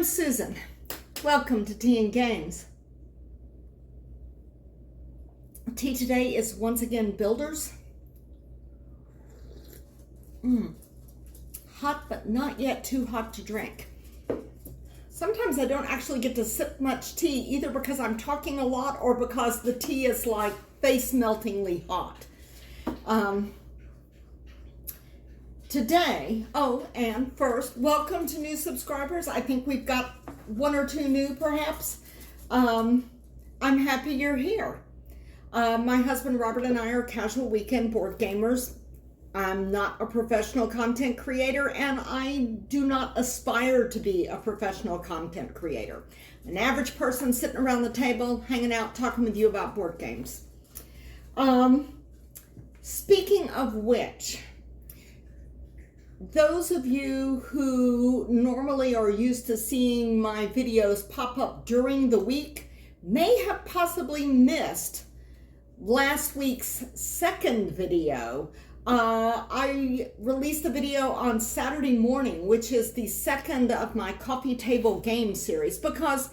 I'm Susan. Welcome to Tea and Games. Tea today is once again Builders. Hot, but not yet too hot to drink. Sometimes I don't actually get to sip much tea, either because I'm talking a lot or because the tea is like face-meltingly hot. Today, and first, welcome to new subscribers. I think we've got one or two new, perhaps. I'm happy you're here. My husband Robert and I are casual weekend board gamers. I'm not a professional content creator, and I do not aspire to be a professional content creator. An average person sitting around the table, hanging out, talking with you about board games. Speaking of which, those of you who normally are used to seeing my videos pop up during the week may have possibly missed last week's second video. I released a video on Saturday morning, which is the second of my coffee table game series, because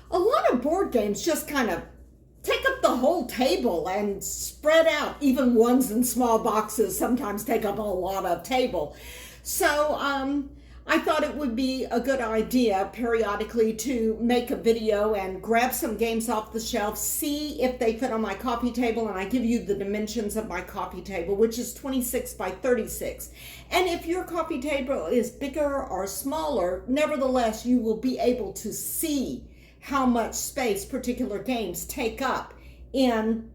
a lot of board games just kind of take up the whole table and spread out. Even ones in small boxes sometimes take up a lot of table. So I thought it would be a good idea periodically to make a video and grab some games off the shelf, see if they fit on my coffee table, and I give you the dimensions of my coffee table, which is 26 by 36. And if your coffee table is bigger or smaller, nevertheless, you will be able to see how much space particular games take up in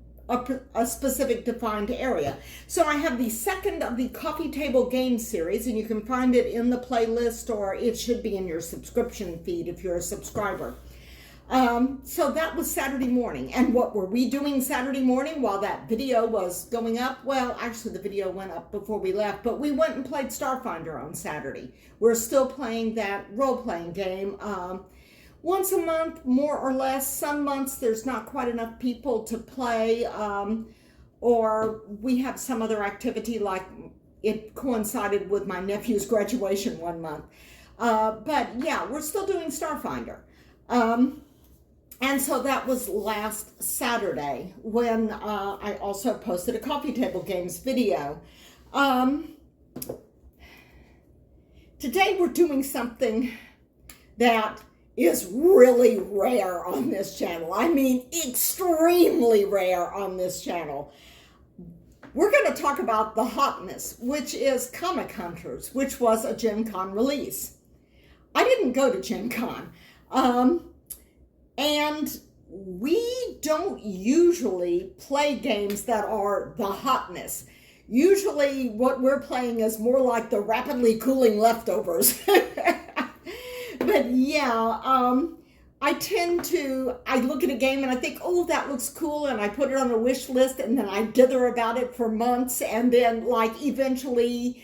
a specific defined area. So I have the second of the coffee table game series, and you can find it in the playlist, or it should be in your subscription feed if you're a subscriber. So that was Saturday morning. And what were we doing Saturday morning while that video was going up? Well, actually the video went up before we left, but we went and played Starfinder on Saturday. We're still playing that role-playing game. Once a month, more or less. Some months there's not quite enough people to play, or we have some other activity, like it coincided with my nephew's graduation one month. But yeah, we're still doing Starfinder. And so that was last Saturday when I also posted a coffee table games video. Today we're doing something that is really rare on this channel. I mean, extremely rare on this channel. We're going to talk about the Hotness, which is Comic Hunters, which was a Gen Con release. I didn't go to Gen Con. And we don't usually play games that are the Hotness. Usually what we're playing is more like the rapidly cooling leftovers. But yeah, I look at a game and I think, oh, that looks cool, and I put it on a wish list, and then I dither about it for months, and then like eventually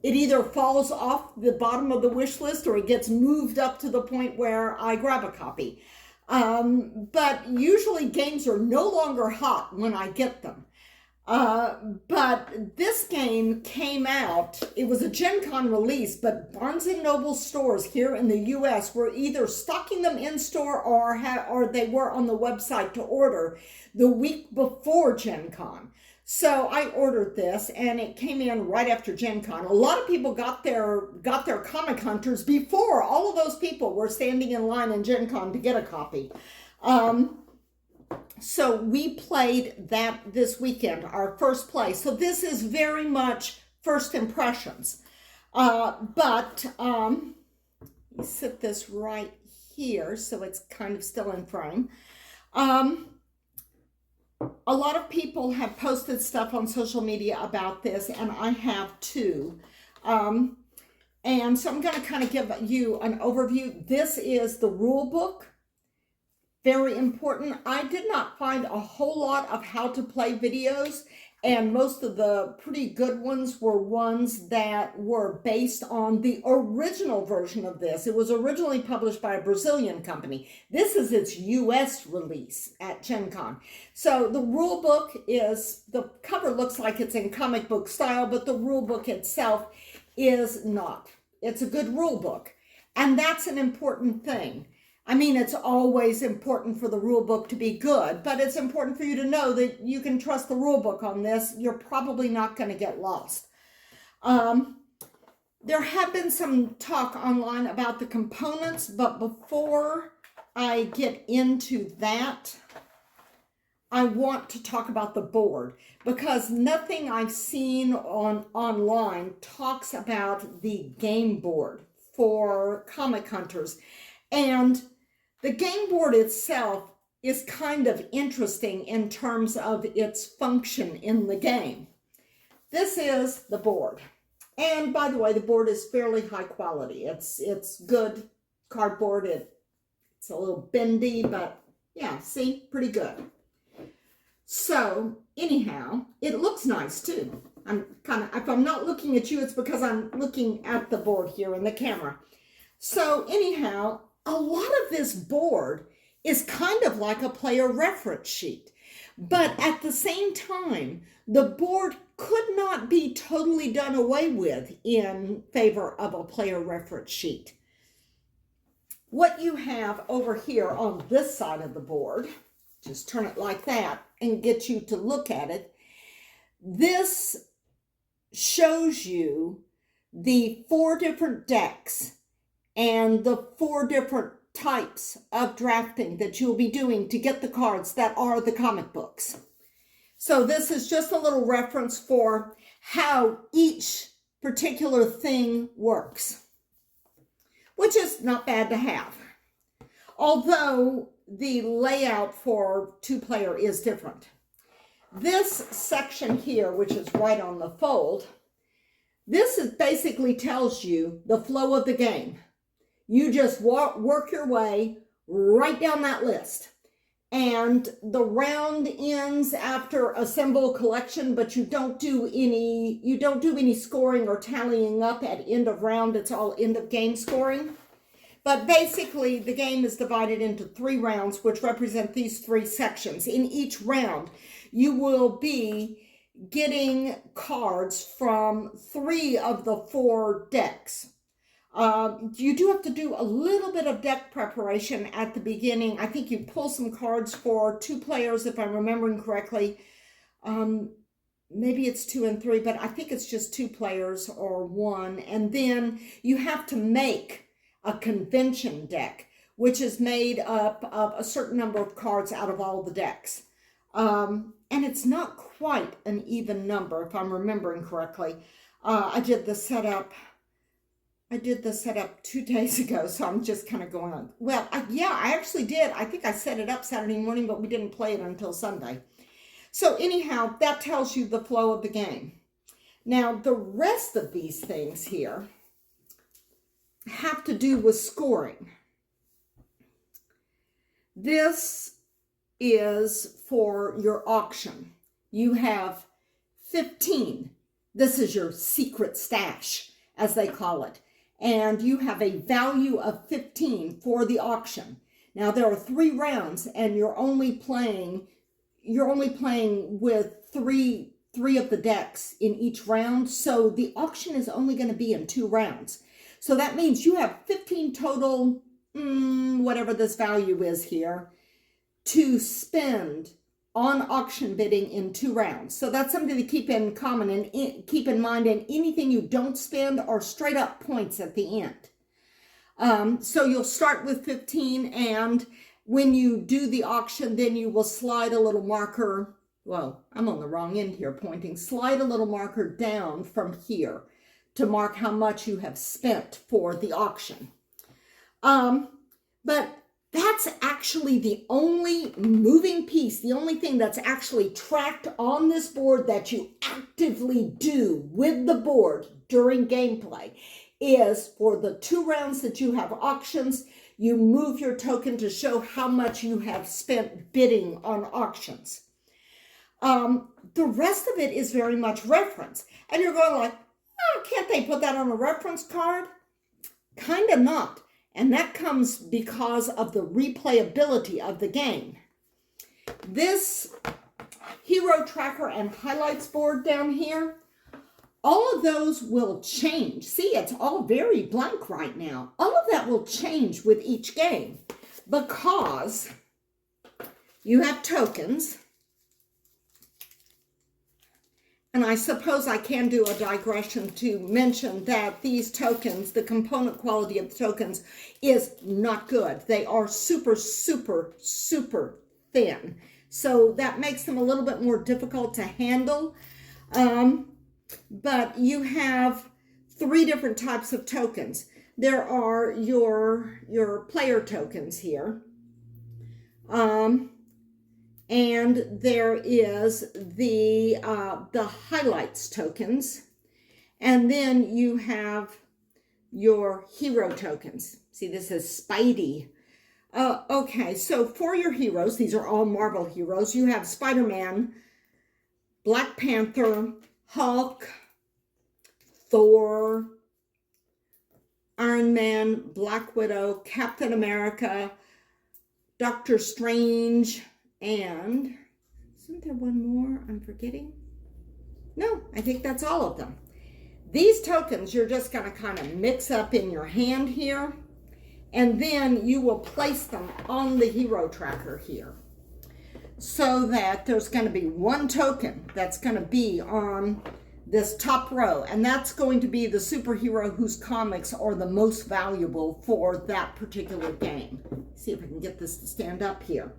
it either falls off the bottom of the wish list or it gets moved up to the point where I grab a copy. But usually games are no longer hot when I get them. But this game came out, it was a Gen Con release, but Barnes & Noble stores here in the US were either stocking them in store or they were on the website to order the week before Gen Con. So I ordered this, and it came in right after Gen Con. A lot of people got their Comic Hunters before all of those people were standing in line in Gen Con to get a copy. So we played that this weekend, our first play. So this is very much first impressions. But you sit this right here so it's kind of still in frame. A lot of people have posted stuff on social media about this, and I have too. And so I'm going to kind of give you an overview. This is the rule book. Very important. I did not find a whole lot of how to play videos, and most of the pretty good ones were ones that were based on the original version of this. It was originally published by a Brazilian company. This is its US release at Gen Con. So the rule book is, the cover looks like it's in comic book style, but the rule book itself is not. It's a good rule book. And that's an important thing. I mean, it's always important for the rule book to be good, but it's important for you to know that you can trust the rule book on this. You're probably not going to get lost. There have been some talk online about the components, but before I get into that, I want to talk about the board, because nothing I've seen online talks about the game board for comic hunters. And the game board itself is kind of interesting in terms of its function in the game. This is the board. And by the way, the board is fairly high quality. It's good cardboard. It's a little bendy, but yeah, see, pretty good. So anyhow, it looks nice too. If I'm not looking at you, it's because I'm looking at the board here in the camera. So anyhow, a lot of this board is kind of like a player reference sheet. But at the same time, the board could not be totally done away with in favor of a player reference sheet. What you have over here on this side of the board, just turn it like that and get you to look at it. This shows you the 4 different decks and the 4 different types of drafting that you'll be doing to get the cards that are the comic books. So this is just a little reference for how each particular thing works, which is not bad to have. Although the layout for 2-player is different. This section here, which is right on the fold, this basically tells you the flow of the game. You just work your way right down that list. And the round ends after a symbol collection, but you don't do any scoring or tallying up at end of round. It's all end of game scoring. But basically, the game is divided into 3 rounds, which represent these 3 sections. In each round, you will be getting cards from 3 of the 4 decks. You do have to do a little bit of deck preparation at the beginning. I think you pull some cards for 2 players, if I'm remembering correctly. Maybe it's 2 and 3, but I think it's just 2 players or 1. And then you have to make a convention deck, which is made up of a certain number of cards out of all the decks. And it's not quite an even number, if I'm remembering correctly. I did the setup 2 days ago, so I'm just kind of going on. Well, I actually did. I think I set it up Saturday morning, but we didn't play it until Sunday. So anyhow, that tells you the flow of the game. Now, the rest of these things here have to do with scoring. This is for your auction. You have 15. This is your secret stash, as they call it. And you have a value of 15 for the auction. Now there are 3 rounds, and you're only playing with three of the decks in each round. So the auction is only going to be in 2 rounds. So that means you have 15 total, whatever this value is here, to spend on auction bidding in 2 rounds. So that's something to keep in common and keep in mind, and anything you don't spend are straight up points at the end. So you'll start with 15, and when you do the auction, then you will slide a little marker. Well, I'm on the wrong end here pointing. Slide a little marker down from here to mark how much you have spent for the auction. But that's actually the only moving piece, the only thing that's actually tracked on this board that you actively do with the board during gameplay is for the 2 rounds that you have auctions, you move your token to show how much you have spent bidding on auctions. The rest of it is very much reference. And you're going like, oh, can't they put that on a reference card? Kind of not. And that comes because of the replayability of the game. This hero tracker and highlights board down here, all of those will change. See, it's all very blank right now. All of that will change with each game because you have tokens. And I suppose I can do a digression to mention that these tokens, the component quality of the tokens is not good. They are super, super, super thin. So that makes them a little bit more difficult to handle. But you have 3 different types of tokens. There are your player tokens here. And there is the highlights tokens. And then you have your hero tokens. See, this is Spidey. Okay, so for your heroes, these are all Marvel heroes. You have Spider-Man, Black Panther, Hulk, Thor, Iron Man, Black Widow, Captain America, Doctor Strange, and isn't there one more I'm forgetting? No, I think that's all of them. These tokens you're just going to kind of mix up in your hand here, and then you will place them on the hero tracker here, so that there's going to be one token that's going to be on this top row, and that's going to be the superhero whose comics are the most valuable for that particular game. See if I can get this to stand up here.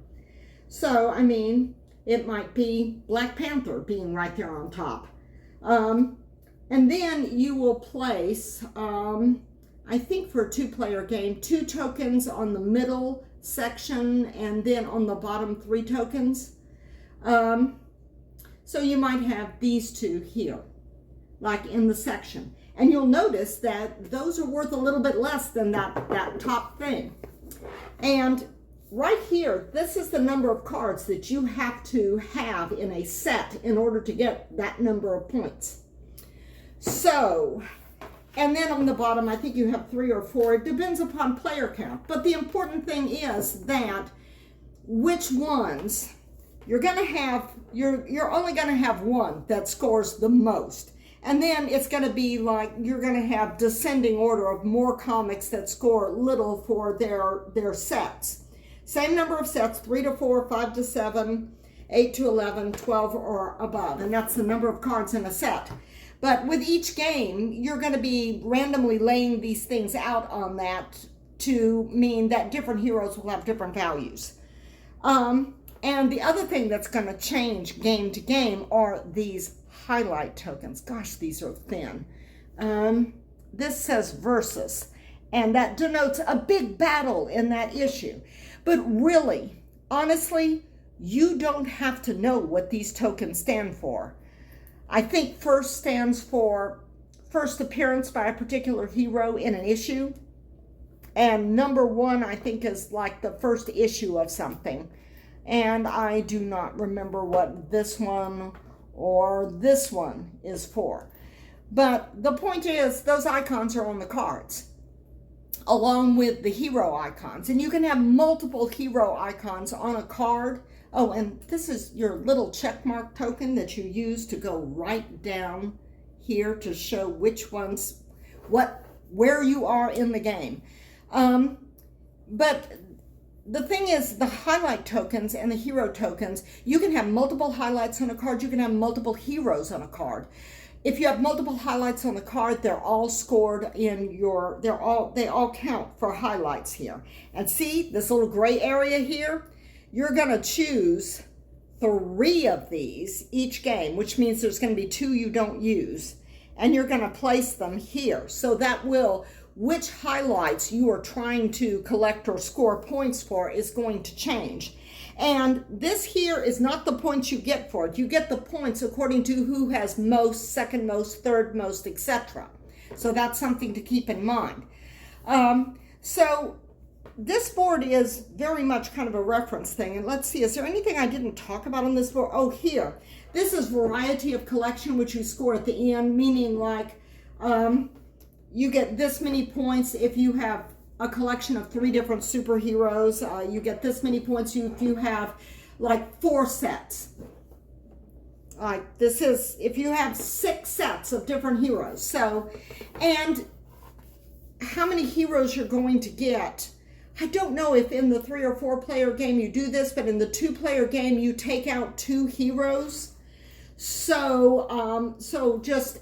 So, I mean, it might be Black Panther being right there on top. And then you will place, I think for a 2-player game, 2 tokens on the middle section and then on the bottom 3 tokens. So you might have these 2 here, like in the section. And you'll notice that those are worth a little bit less than that top thing. And right here, this is the number of cards that you have to have in a set in order to get that number of points. So, and then on the bottom, I think you have 3 or 4. It depends upon player count. But the important thing is that which ones you're going to have, you're only going to have one that scores the most. And then it's going to be like you're going to have descending order of more comics that score little for their sets. Same number of sets, 3 to 4, 5 to 7, 8 to 11, 12 or above. And that's the number of cards in a set. But with each game, you're going to be randomly laying these things out on that to mean that different heroes will have different values. And the other thing that's going to change game to game are these highlight tokens. Gosh, these are thin. This says versus, and that denotes a big battle in that issue. But really, honestly, you don't have to know what these tokens stand for. I think first stands for first appearance by a particular hero in an issue. And number 1, I think, is like the first issue of something. And I do not remember what this one or this one is for. But the point is, those icons are on the cards, along with the hero icons. And you can have multiple hero icons on a card. Oh, and this is your little check mark token that you use to go right down here to show which ones, where you are in the game. But the thing is, the highlight tokens and the hero tokens, you can have multiple highlights on a card. You can have multiple heroes on a card. If you have multiple highlights on the card, they're all scored in your, they all count for highlights here. And see this little gray area here? You're going to choose 3 of these each game, which means there's going to be 2 you don't use. And you're going to place them here. So that will, which highlights you are trying to collect or score points for is going to change. And this here is not the points you get for it. You get the points according to who has most, second most, third most, etc. So that's something to keep in mind. So this board is very much kind of a reference thing. And let's see, is there anything I didn't talk about on this board? Oh, here. This is variety of collection, which you score at the end, meaning like you get this many points if you have a collection of 3 different superheroes. You get this many points if you have like 4 sets. Like this is, if you have 6 sets of different heroes. So, and how many heroes you're going to get, I don't know if in the 3 or 4 player game you do this, but in the 2 player game you take out 2 heroes. So,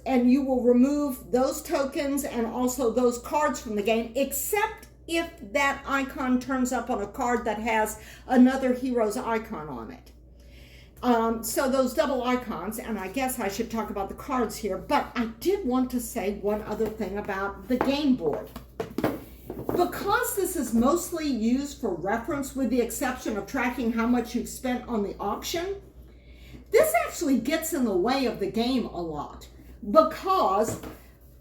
and you will remove those tokens and also those cards from the game, except if that icon turns up on a card that has another hero's icon on it. So those double icons, and I guess I should talk about the cards here, but I did want to say one other thing about the game board. Because this is mostly used for reference, with the exception of tracking how much you've spent on the auction, this actually gets in the way of the game a lot. Because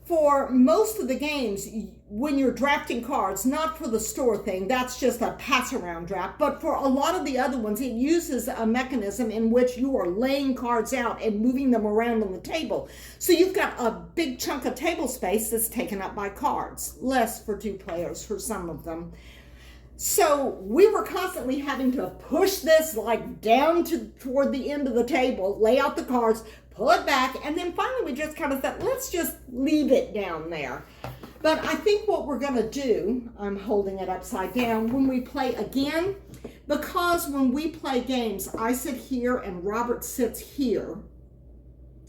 for most of the games, when you're drafting cards, not for the store thing, that's just a pass-around draft, but for a lot of the other ones, it uses a mechanism in which you are laying cards out and moving them around on the table. So you've got a big chunk of table space that's taken up by cards, less for 2 players for some of them. So we were constantly having to push this like down toward the end of the table, lay out the cards, pull it back, and then finally we just kind of thought, let's just leave it down there. But I think what we're going to do, I'm holding it upside down, when we play again, because when we play games, I sit here and Robert sits here.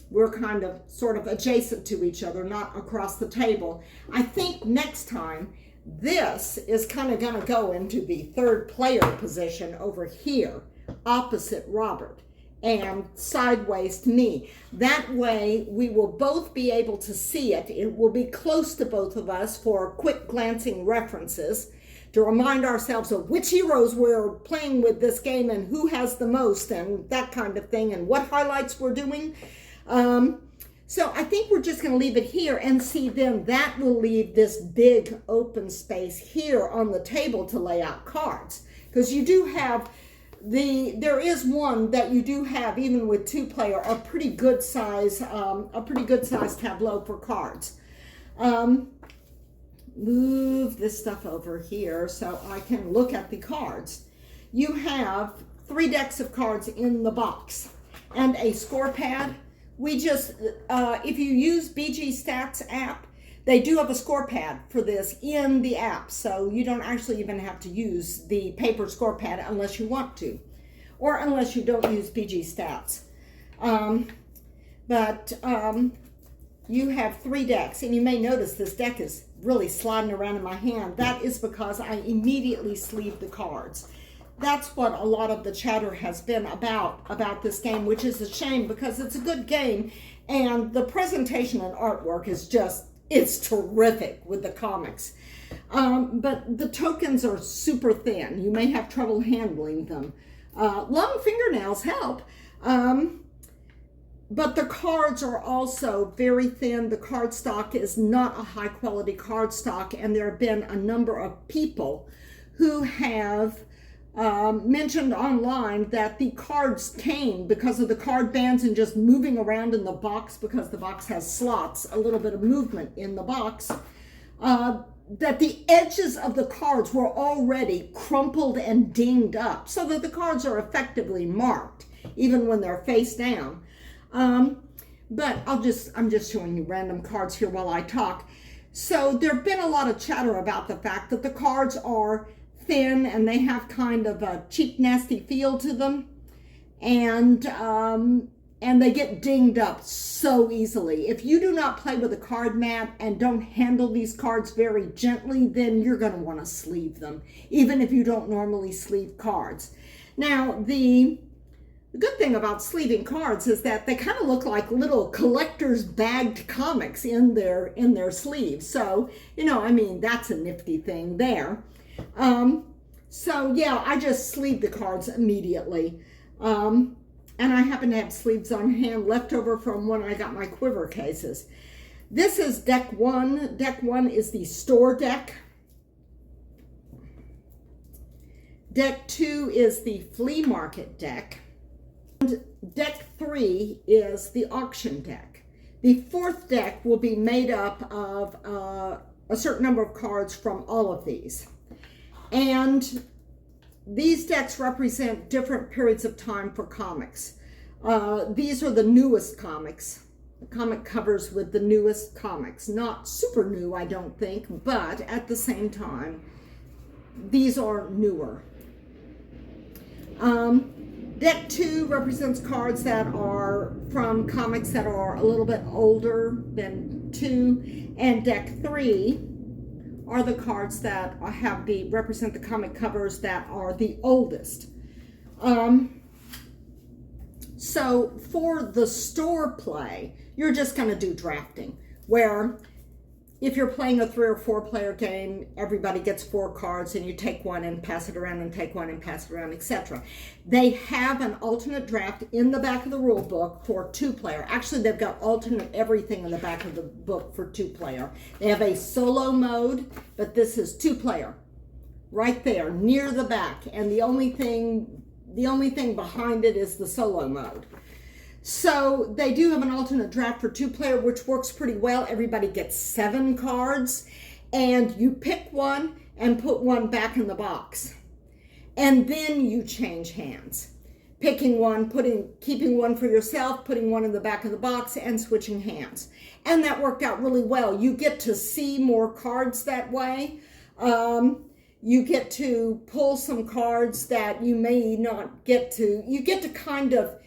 We're kind of sort of adjacent to each other, not across the table. I think next time, this is kind of going to go into the 3rd player position over here, opposite Robert, and sideways to me. That way we will both be able to see it. It will be close to both of us for quick glancing references to remind ourselves of which heroes we're playing with this game and who has the most and that kind of thing and what highlights we're doing. So I think we're just going to leave it here, and see then that will leave this big open space here on the table to lay out cards. Because you do have there is one that you do have, even with 2 player, a pretty good size tableau for cards. Move this stuff over here so I can look at the cards. You have 3 decks of cards in the box and a score pad. We just, if you use BG Stats app, they do have a score pad for this in the app, so you don't actually even have to use the paper score pad unless you want to, or unless you don't use BG Stats. You have 3 decks, and you may notice this deck is really sliding around in my hand. That is because I immediately sleeve the cards. That's what a lot of the chatter has been about this game, which is a shame because it's a good game, and the presentation and artwork is just, it's terrific with the comics. But the tokens are super thin. You may have trouble handling them. Long fingernails help, but the cards are also very thin. The card stock is not a high quality card stock, and there have been a number of people who have mentioned online that the cards came because of the card bands and just moving around in the box, because the box has slots, a little bit of movement in the box, that the edges of the cards were already crumpled and dinged up so that the cards are effectively marked even when they're face down. But I'm just showing you random cards here while I talk. So there've been a lot of chatter about the fact that the cards are thin and they have kind of a cheap, nasty feel to them, and they get dinged up so easily. If you do not play with a card mat and don't handle these cards very gently, then you're going to want to sleeve them, even if you don't normally sleeve cards. Now, the good thing about sleeving cards is that they kind of look like little collector's bagged comics in their sleeves. So, I mean, that's a nifty thing there. So yeah, I just sleeve the cards immediately. And I happen to have sleeves on hand left over from when I got my quiver cases. This is deck 1. Deck 1 is the store deck. Deck 2 is the flea market deck. And deck 3 is the auction deck. The 4th deck will be made up of a certain number of cards from all of these. And these decks represent different periods of time for comics. These are the newest comics. The comic covers with the newest comics. Not super new, I don't think, but at the same time, these are newer. Deck 2 represents cards that are from comics that are a little bit older than 2, and Deck 3 are the cards that represent the comic covers that are the oldest. So for the store play, you're just going to do drafting, where if you're playing a 3 or 4 player game, everybody gets 4 cards and you take one and pass it around and take one and pass it around, etc. They have an alternate draft in the back of the rule book for 2 player. Actually, they've got alternate everything in the back of the book for 2 player. They have a solo mode, but this is 2 player right there near the back. And the only thing behind it is the solo mode. So they do have an alternate draft for 2 player, which works pretty well. Everybody gets 7 cards, and you pick one and put one back in the box. And then you change hands. Picking one, keeping one for yourself, putting one in the back of the box, and switching hands. And that worked out really well. You get to see more cards that way. You get to pull some cards that you may not get to. You get to kind of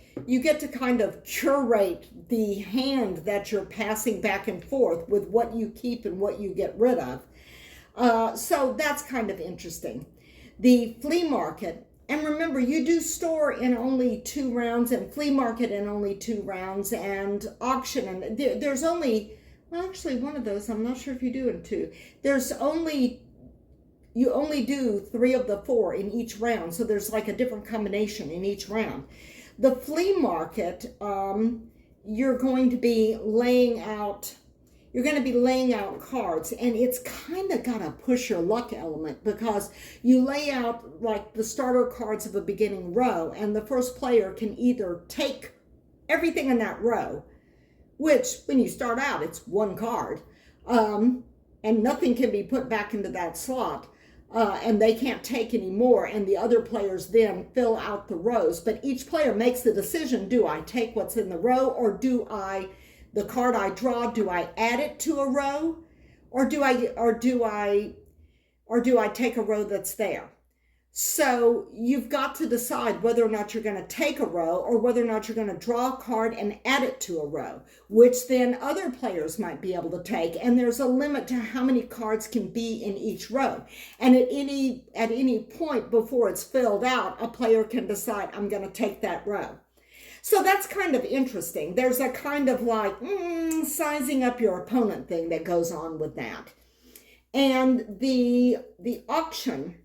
curate the hand that you're passing back and forth with what you keep and what you get rid of. So that's kind of interesting. The flea market, and remember, you do store in only 2 rounds and flea market in only 2 rounds, and auction, and there's only, well, actually one of those, I'm not sure if you do in 2. You only do 3 of the 4 in each round, so there's like a different combination in each round. The flea market, you're going to be laying out cards, and it's kind of got a push your luck element, because you lay out like the starter cards of a beginning row, and the first player can either take everything in that row, which when you start out, it's 1 card, and nothing can be put back into that slot. And they can't take any more, and the other players then fill out the rows. But each player makes the decision: do I take what's in the row, or the card I draw, do I add it to a row, or do I take a row that's there? So you've got to decide whether or not you're going to take a row, or whether or not you're going to draw a card and add it to a row, which then other players might be able to take. And there's a limit to how many cards can be in each row. And at any point before it's filled out, a player can decide, I'm going to take that row. So that's kind of interesting. There's a kind of like sizing up your opponent thing that goes on with that. And the auction,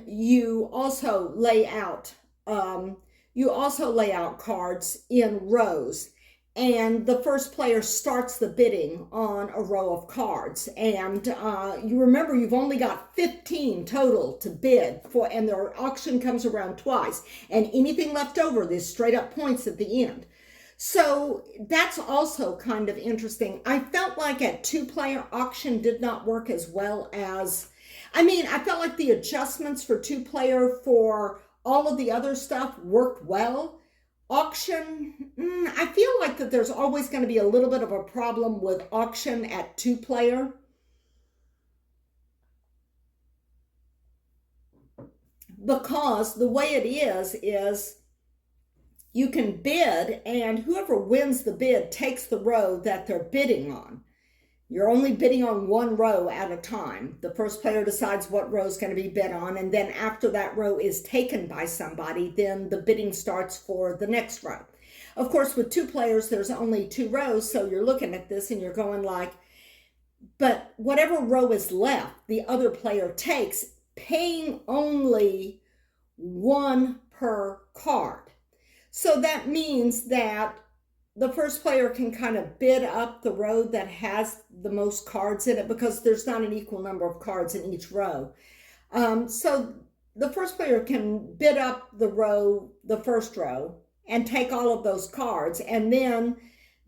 you also lay out cards in rows, and the first player starts the bidding on a row of cards. And you remember, you've only got 15 total to bid for, and their auction comes around twice, and anything left over, there's straight up points at the end. So that's also kind of interesting. I felt like at 2-player auction did not work as well as, I felt like the adjustments for 2-player for all of the other stuff worked well. Auction, I feel like that there's always going to be a little bit of a problem with auction at 2-player. Because the way it is you can bid, and whoever wins the bid takes the row that they're bidding on. You're only bidding on 1 row at a time. The first player decides what row is going to be bid on, and then after that row is taken by somebody, then the bidding starts for the next row. Of course, with 2 players, there's only 2 rows, so you're looking at this and you're going like, but whatever row is left, the other player takes, paying only 1 per card. So that means that the first player can kind of bid up the row that has the most cards in it, because there's not an equal number of cards in each row. So the first player can bid up the first row, and take all of those cards. And then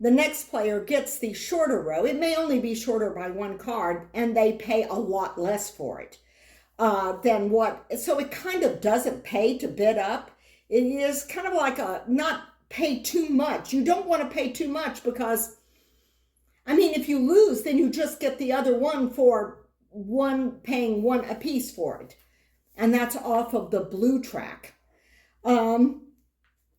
the next player gets the shorter row. It may only be shorter by 1 card, and they pay a lot less for it than what. So it kind of doesn't pay to bid up. it is kind of like a not pay too much. You don't want to pay too much because, I mean, if you lose, then you just get the other one for paying one a piece for it. And that's off of the blue track.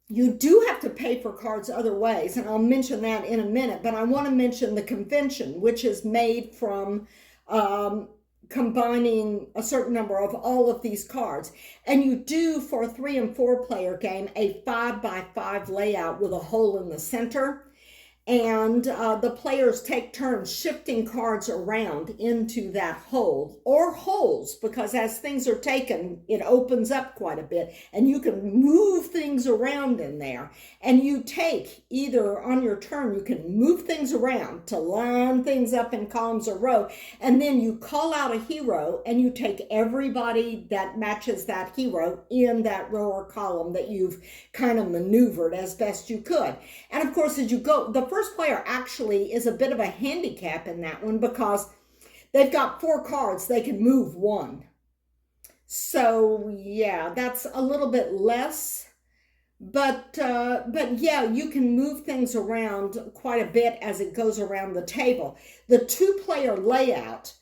You do have to pay for cards other ways, and I'll mention that in a minute, but I want to mention the convention, which is made from combining a certain number of all of these cards. And you do, for a 3 and 4 player game, a 5x5 layout with a hole in the center. And the players take turns shifting cards around into that hole, or holes, because as things are taken, it opens up quite a bit, and you can move things around in there. And you take, either on your turn, you can move things around to line things up in columns or row, and then you call out a hero, and you take everybody that matches that hero in that row or column that you've kind of maneuvered as best you could. And of course, as you go, the first player actually is a bit of a handicap in that one because they've got 4 cards, they can move 1. So yeah, that's a little bit less, but yeah, you can move things around quite a bit as it goes around the table. The 2-player layout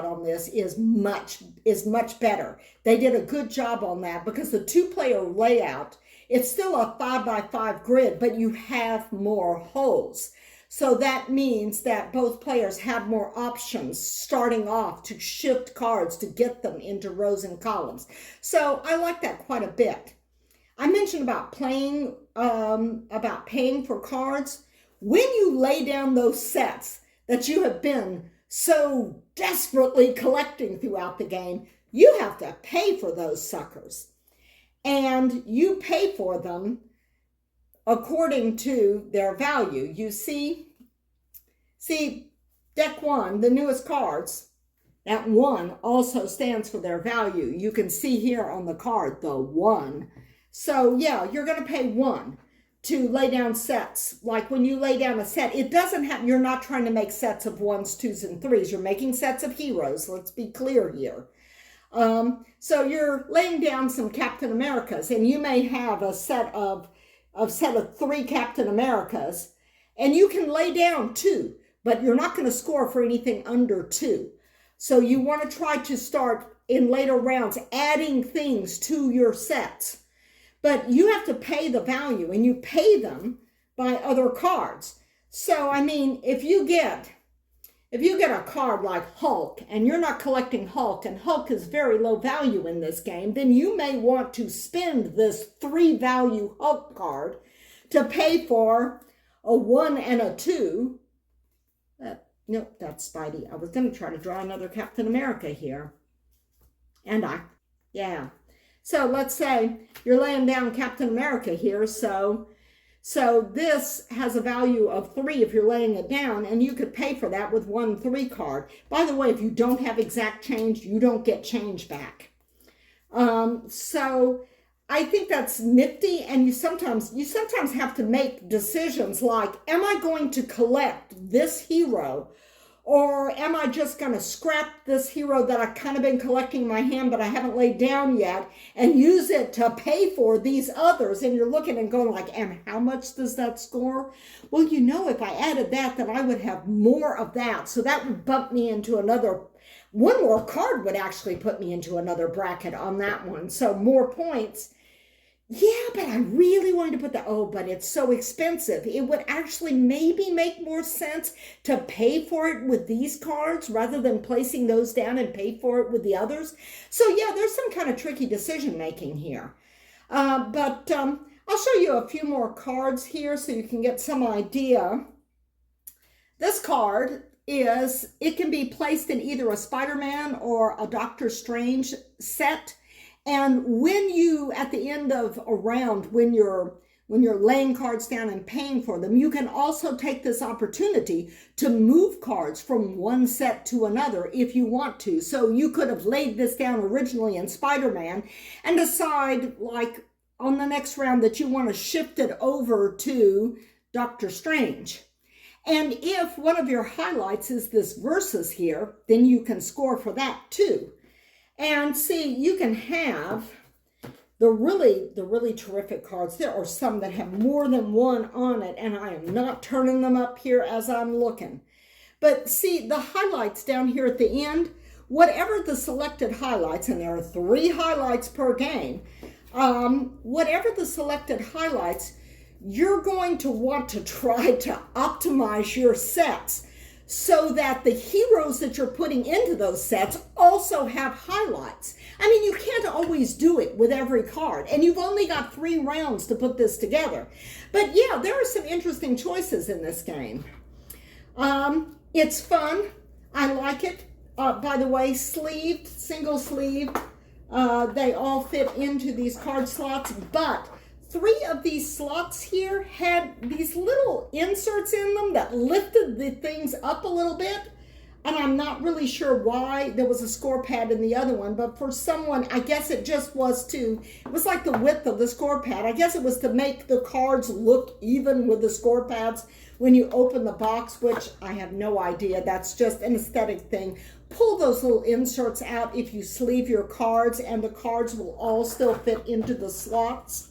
on this is much better. They did a good job on that because the 2-player layout, it's still a 5x5 grid, but you have more holes. So that means that both players have more options starting off to shift cards to get them into rows and columns. So I like that quite a bit. I mentioned about paying for cards. When you lay down those sets that you have been so desperately collecting throughout the game, you have to pay for those suckers. And you pay for them according to their value. You see deck 1, the newest cards, that 1 also stands for their value. You can see here on the card, the 1. So yeah, you're going to pay 1 to lay down sets. Like when you lay down a set, it doesn't have, you're not trying to make sets of 1s, 2s, and 3s. You're making sets of heroes. Let's be clear here. So you're laying down some Captain Americas, and you may have a set of 3 Captain Americas, and you can lay down 2, but you're not going to score for anything under 2. So you want to try to start in later rounds adding things to your sets, but you have to pay the value, and you pay them by other cards. So I mean, if you get a card like Hulk, and you're not collecting Hulk, and Hulk is very low value in this game, then you may want to spend this 3 value Hulk card to pay for a 1 and a 2. Nope, that's Spidey. I was going to try to draw another Captain America here. Yeah. So let's say you're laying down Captain America here, so this has a value of 3 if you're laying it down, and you could pay for that with 1 3 card. By the way, if you don't have exact change, you don't get change back. So I think that's nifty, and you sometimes have to make decisions like, am I going to collect this hero, or am I just going to scrap this hero that I've kind of been collecting in my hand but I haven't laid down yet and use it to pay for these others? And you're looking and going like, and how much does that score? Well, you know, if I added that, then I would have more of that. So that would bump me into one more card would actually put me into another bracket on that one. So more points. Yeah, but I really wanted to put that. Oh, but it's so expensive. It would actually maybe make more sense to pay for it with these cards rather than placing those down and pay for it with the others. So yeah, there's some kind of tricky decision making here. But I'll show you a few more cards here so you can get some idea. This card it can be placed in either a Spider-Man or a Doctor Strange set. And when you, at the end of a round, when you're laying cards down and paying for them, you can also take this opportunity to move cards from one set to another if you want to. So you could have laid this down originally in Spider-Man and decide, like, on the next round that you want to shift it over to Doctor Strange. And if one of your highlights is this versus here, then you can score for that too. And see, you can have the really terrific cards. There are some that have more than one on it, and I am not turning them up here as I'm looking. But see, the highlights down here at the end, whatever the selected highlights, and there are 3 highlights per game, whatever the selected highlights, you're going to want to try to optimize your sets so that the heroes that you're putting into those sets also have highlights. I mean, you can't always do it with every card, and you've only got 3 rounds to put this together. But yeah, there are some interesting choices in this game. It's fun. I like it. By the way, sleeved, single sleeve. They all fit into these card slots, but 3 of these slots here had these little inserts in them that lifted the things up a little bit. And I'm not really sure why. There was a score pad in the other one, but for someone, I guess it just was it was like the width of the score pad. I guess it was to make the cards look even with the score pads when you open the box, which I have no idea. That's just an aesthetic thing. Pull those little inserts out if you sleeve your cards, and the cards will all still fit into the slots.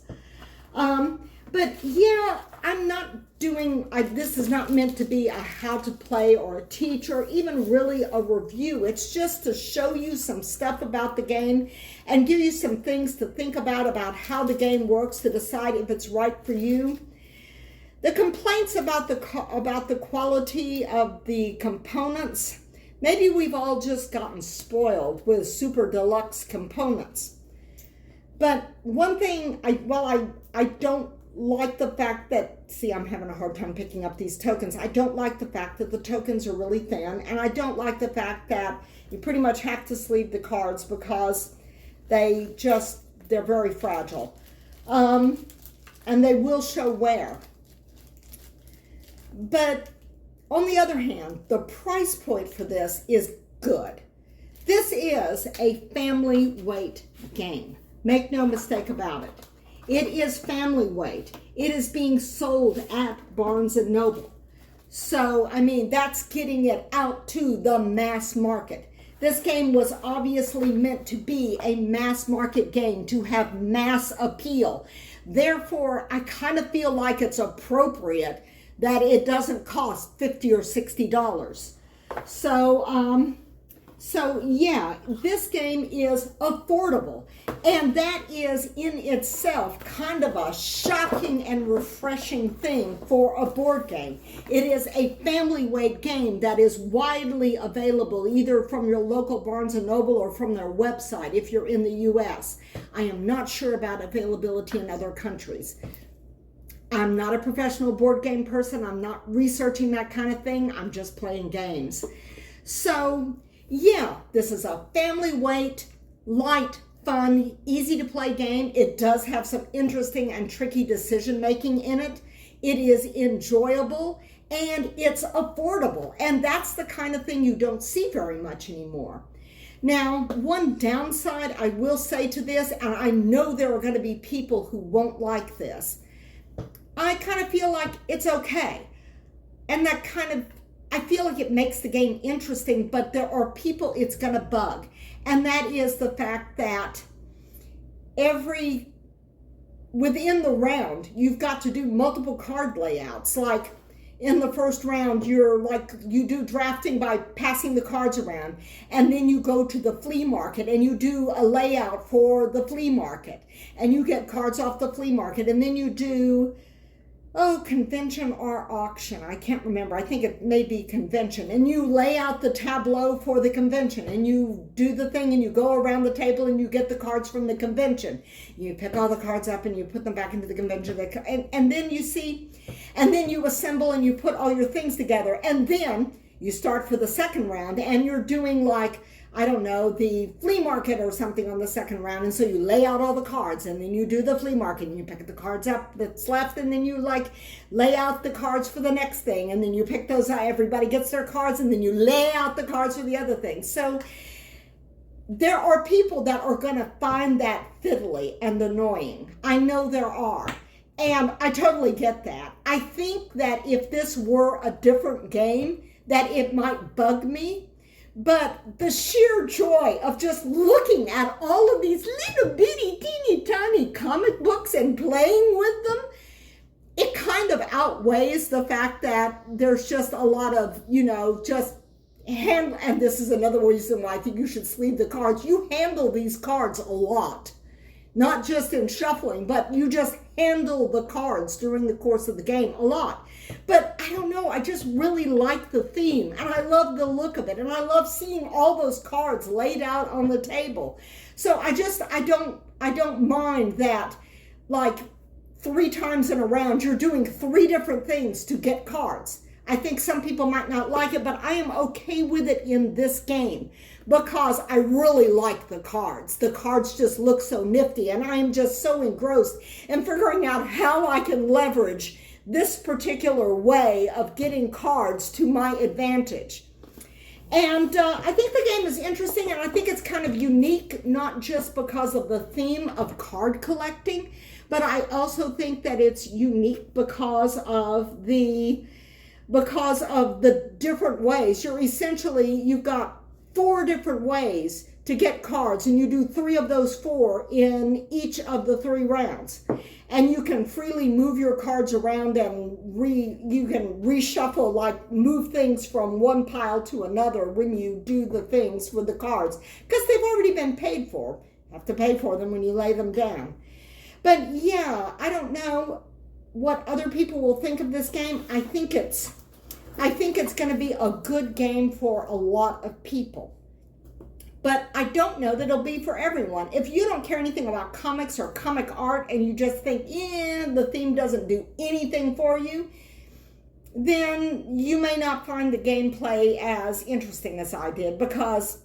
But yeah, I'm not doing, this is not meant to be a how to play or a teach or even really a review. It's just to show you some stuff about the game and give you some things to think about how the game works, to decide if it's right for you. The complaints about the quality of the components, maybe we've all just gotten spoiled with super deluxe components. But one thing, I don't like the fact that, see, I'm having a hard time picking up these tokens. I don't like the fact that the tokens are really thin, and I don't like the fact that you pretty much have to sleeve the cards because they're very fragile. And they will show wear. But on the other hand, the price point for this is good. This is a family weight game. Make no mistake about it. It is family weight. It is being sold at Barnes & Noble. So, I mean, that's getting it out to the mass market. This game was obviously meant to be a mass market game, to have mass appeal. Therefore, I kind of feel like it's appropriate that it doesn't cost $50 or $60. So yeah, this game is affordable, and that is in itself kind of a shocking and refreshing thing for a board game. It is a family weight game that is widely available either from your local Barnes & Noble or from their website if you're in the US. I am not sure about availability in other countries. I'm not a professional board game person. I'm not researching that kind of thing. I'm just playing games. So yeah, this is a family weight, light, fun, easy to play game. It does have some interesting and tricky decision making in it. It is enjoyable and it's affordable. And that's the kind of thing you don't see very much anymore. Now, one downside I will say to this, and I know there are going to be people who won't like this, I kind of feel like it's okay. And that kind of, I feel like it makes the game interesting, but there are people it's going to bug. And that is the fact that within the round, you've got to do multiple card layouts. Like in the first round, you do drafting by passing the cards around. And then you go to the flea market and you do a layout for the flea market. And you get cards off the flea market. And then you do convention or auction. I can't remember. I think it may be convention. And you lay out the tableau for the convention and you do the thing and you go around the table and you get the cards from the convention. You pick all the cards up and you put them back into the convention. And then you see, and then you assemble and you put all your things together. And then you start for the second round and you're doing like, I don't know, the flea market or something on the second round. And so you lay out all the cards and then you do the flea market and you pick the cards up that's left and then you lay out the cards for the next thing. And then you pick those out, everybody gets their cards and then you lay out the cards for the other thing. So there are people that are going to find that fiddly and annoying. I know there are. And I totally get that. I think that if this were a different game, that it might bug me. But the sheer joy of just looking at all of these little bitty, teeny tiny comic books and playing with them, it kind of outweighs the fact that there's just a lot of, just and this is another reason why I think you should sleeve the cards. You handle these cards a lot, not just in shuffling, but you just handle the cards during the course of the game a lot. But I don't know, I just really like the theme, and I love the look of it, and I love seeing all those cards laid out on the table. So I don't mind that, like, 3 times in a round you're doing 3 different things to get cards. I think some people might not like it, but I am okay with it in this game because I really like the cards. The cards just look so nifty, and I am just so engrossed in figuring out how I can leverage this particular way of getting cards to my advantage. And I think the game is interesting, and I think it's kind of unique, not just because of the theme of card collecting, but I also think that it's unique because of the different ways. You've got 4 different ways to get cards, and you do 3 of those 4 in each of the 3 rounds. And you can freely move your cards around, and you can reshuffle, like move things from one pile to another when you do the things with the cards, because they've already been paid for. You have to pay for them when you lay them down. But yeah, I don't know what other people will think of this game. I think it's going to be a good game for a lot of people. But I don't know that it'll be for everyone. If you don't care anything about comics or comic art and you just think, the theme doesn't do anything for you, then you may not find the gameplay as interesting as I did, because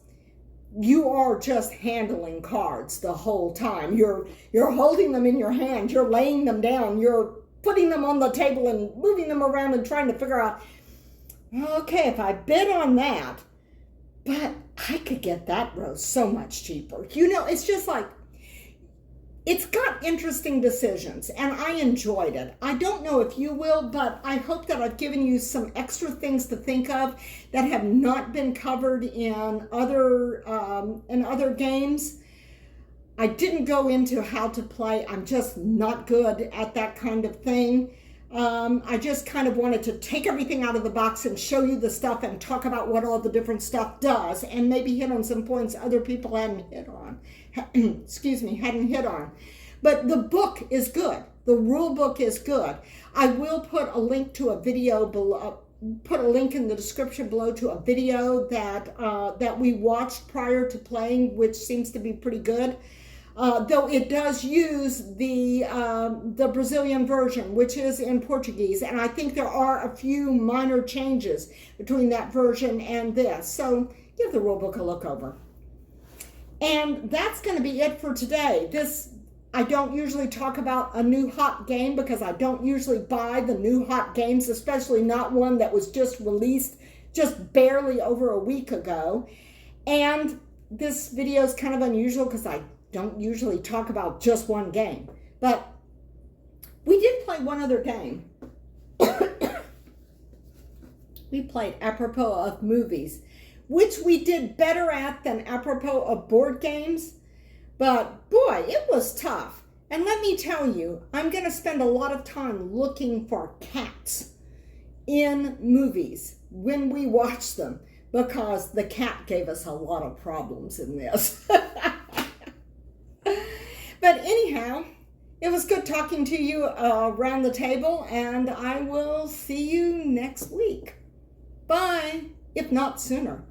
you are just handling cards the whole time. You're holding them in your hand, you're laying them down, you're putting them on the table and moving them around and trying to figure out, okay, if I bid on that, but I could get that rose so much cheaper. It's just like, it's got interesting decisions, and I enjoyed it. I don't know if you will, but I hope that I've given you some extra things to think of that have not been covered in other games. I didn't go into how to play. I'm just not good at that kind of thing. I just kind of wanted to take everything out of the box and show you the stuff and talk about what all the different stuff does, and maybe hit on some points other people hadn't hit on. hadn't hit on. But the book is good. The rule book is good. I will put a link to a video below. Put a link in the description below to a video that we watched prior to playing, which seems to be pretty good. Though it does use the Brazilian version, which is in Portuguese, and I think there are a few minor changes between that version and this. So give the rulebook a look over. And that's going to be it for today. I don't usually talk about a new hot game because I don't usually buy the new hot games, especially not one that was just released just barely over a week ago. And this video is kind of unusual because I don't usually talk about just one game. But we did play one other game. We played Apropos of Movies, which we did better at than Apropos of Board Games. But boy, it was tough. And let me tell you, I'm going to spend a lot of time looking for cats in movies when we watch them, because the cat gave us a lot of problems in this. But anyhow, it was good talking to you around the table, and I will see you next week. Bye, if not sooner.